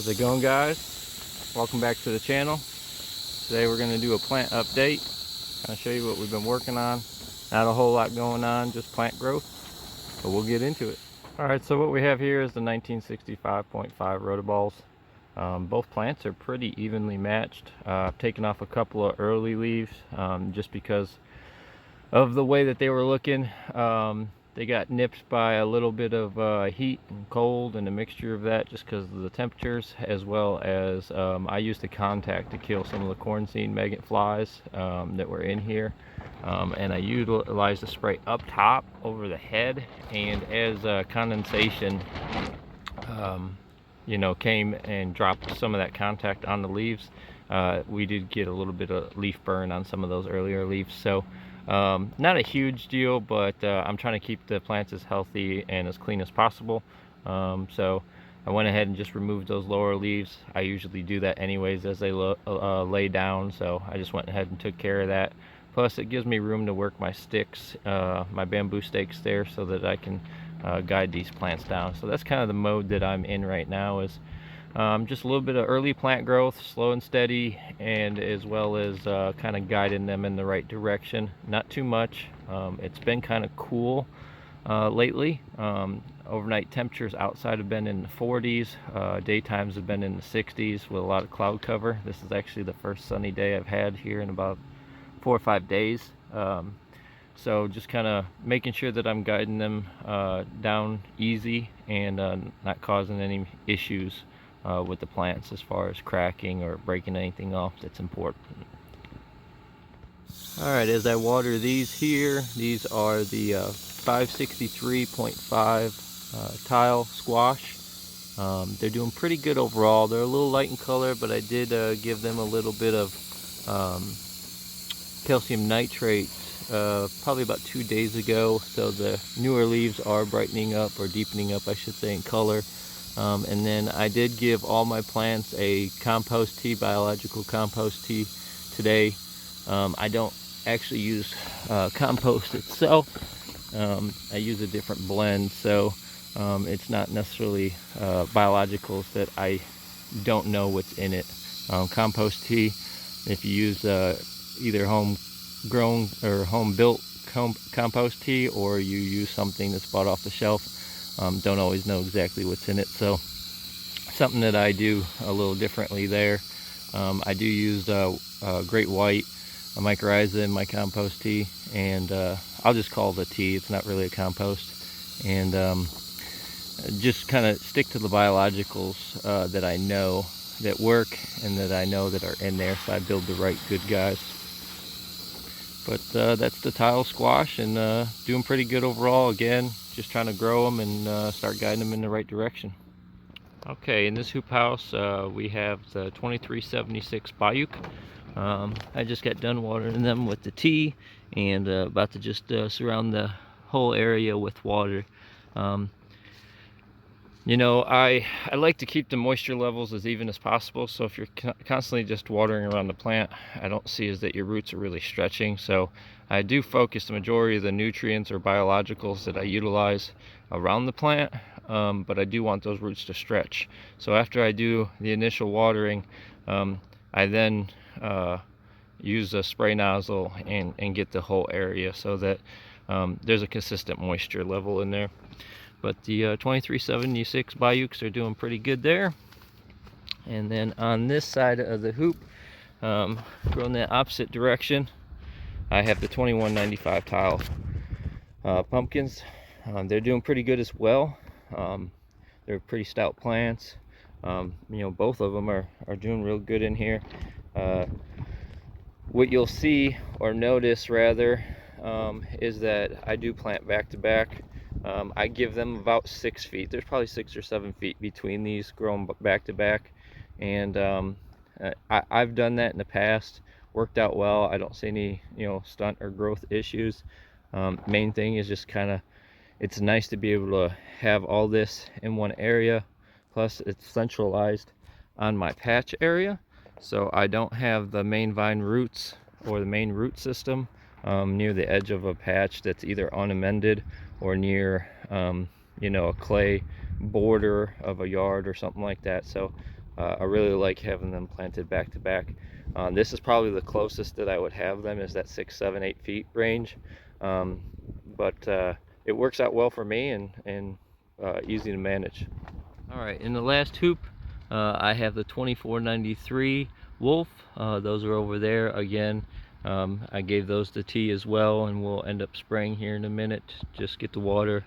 How's it going, guys? Welcome back to the channel. Today we're going to do a plant update, kind of show you what we've been working on. Not a whole lot going on, just plant growth, but we'll get into it. Alright, so what we have here is the 1965.5 rotoballs. Both plants are pretty evenly matched. I've taken off a couple of early leaves just because of the way that they were looking. They got nipped by a little bit of heat and cold and a mixture of that just because of the temperatures, as well as I used the contact to kill some of the corn seed maggot flies that were in here. And I utilized the spray up top over the head, and as condensation came and dropped some of that contact on the leaves, we did get a little bit of leaf burn on some of those earlier leaves. So not a huge deal, but I'm trying to keep the plants as healthy and as clean as possible. So I went ahead and just removed those lower leaves. I usually do that anyways as they lay down, so I just went ahead and took care of that. Plus it gives me room to work my sticks, my bamboo stakes there, so that I can guide these plants down. So that's kind of the mode that I'm in right now, is just a little bit of early plant growth, slow and steady, and as well as kind of guiding them in the right direction. Not too much. It's been kind of cool lately. Overnight temperatures outside have been in the 40s. Daytimes have been in the 60s with a lot of cloud cover. This is actually the first sunny day I've had here in about 4 or 5 days. So just kind of making sure that I'm guiding them down easy and not causing any issues with the plants as far as cracking or breaking anything off that's important. Alright, as I water these here, these are the 563.5 tile squash. They're doing pretty good overall. They're a little light in color, but I did give them a little bit of calcium nitrate probably about 2 days ago, so the newer leaves are brightening up, or deepening up I should say, in color. And then I did give all my plants a compost tea, biological compost tea today. I don't actually use compost itself. I use a different blend, so it's not necessarily biologicals that I don't know what's in it. Compost tea, if you use either home-grown or home-built compost tea, or you use something that's bought off the shelf, don't always know exactly what's in it. So something that I do a little differently there. I do use Great White, a mycorrhiza in my compost tea, and I'll just call it a tea. It's not really a compost. And just kind of stick to the biologicals that I know that work and that I know that are in there, so I build the right good guys. But that's the tile squash, and doing pretty good overall. Again, just trying to grow them and start guiding them in the right direction. Okay, in this hoop house we have the 2376 Bayuk. I just got done watering them with the tea, and about to just surround the whole area with water. You know, I like to keep the moisture levels as even as possible, so if you're constantly just watering around the plant, I don't see is that your roots are really stretching. So I do focus the majority of the nutrients or biologicals that I utilize around the plant, but I do want those roots to stretch. So after I do the initial watering, I then use a spray nozzle and get the whole area so that there's a consistent moisture level in there. But the 2376 Bayuks are doing pretty good there. And then on this side of the hoop, going the opposite direction, I have the 2195 tile pumpkins. They're doing pretty good as well. They're pretty stout plants. You know, both of them are doing real good in here. What you'll see, or notice rather, is that I do plant back to back. I give them about 6 feet. There's probably 6 or 7 feet between these, growing back to back. And I've done that in the past, worked out well. I don't see any, stunt or growth issues. Main thing is just kind of, it's nice to be able to have all this in one area. Plus it's centralized on my patch area, so I don't have the main vine roots or the main root system near the edge of a patch that's either unamended or near a clay border of a yard or something like that. So I really like having them planted back to back. This is probably the closest that I would have them, is that 6, 7, 8 feet range. But it works out well for me, and easy to manage. All right, in the last hoop, I have the 2493 Wolf. Those are over there again. I gave those to T as well, and we'll end up spraying here in a minute. Just get the water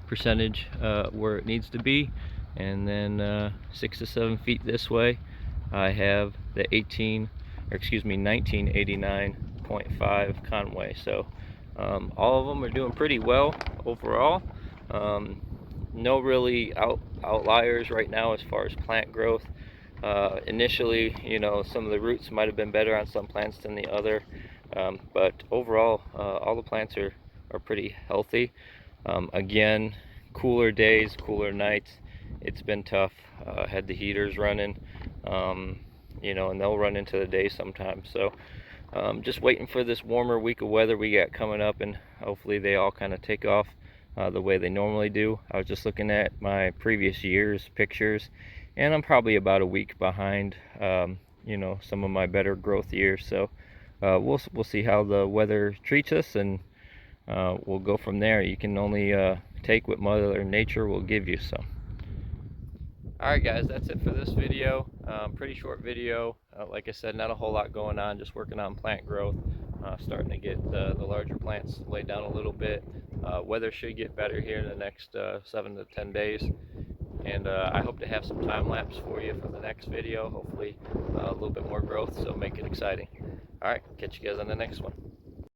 percentage where it needs to be. And then 6 to 7 feet this way, I have the 1989.5 Conway. So all of them are doing pretty well overall. No really outliers right now as far as plant growth. Initially, you know, some of the roots might have been better on some plants than the other, but overall, all the plants are pretty healthy. Again, cooler days, cooler nights. It's been tough. Had the heaters running, you know, and they'll run into the day sometimes. So just waiting for this warmer week of weather we got coming up, and hopefully they all kind of take off the way they normally do. I was just looking at my previous year's pictures, and I'm probably about a week behind, you know, some of my better growth years. So we'll see how the weather treats us, and we'll go from there. You can only take what Mother Nature will give you. So alright guys, that's it for this video. Pretty short video. Like I said, not a whole lot going on, just working on plant growth. Starting to get the larger plants laid down a little bit. Weather should get better here in the next 7 to 10 days. And I hope to have some time lapse for you for the next video. Hopefully a little bit more growth, so make it exciting. Alright, catch you guys on the next one.